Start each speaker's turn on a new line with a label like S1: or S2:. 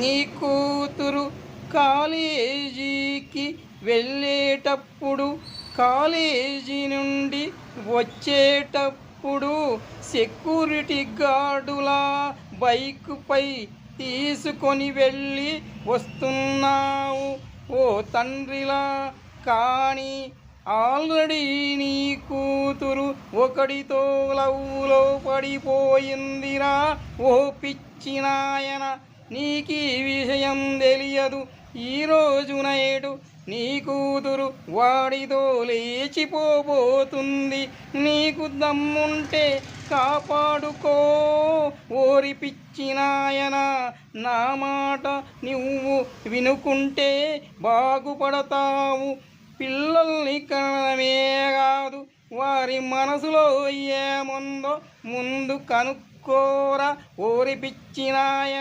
S1: నీ కూతురు కాలేజీకి వెళ్ళేటప్పుడు, కాలేజీ నుండి వచ్చేటప్పుడు సెక్యూరిటీ గార్డులా బైకుపై తీసుకొని వెళ్ళి వస్తున్నావు ఓ తండ్రిలా. కానీ ఆల్రెడీ నీ కూతురు ఒకడితో లవ్లో పడిపోయిందిరా ఓ పిచ్చి నాయన. నీకీ విషయం తెలియదు. ఈరోజు నైటు నీ కూతురు వాడితో లేచిపోబోతుంది. నీకు దమ్ముంటే కాపాడుకో ఓరి పిచ్చి నాయన. నా మాట నువ్వు వినుకుంటే బాగుపడతావు. పిల్లల్ని కనడమే కాదు, వారి మనసులో ఏముందో ముందు కనుక్కోరా ఓరి పిచ్చి నాయన.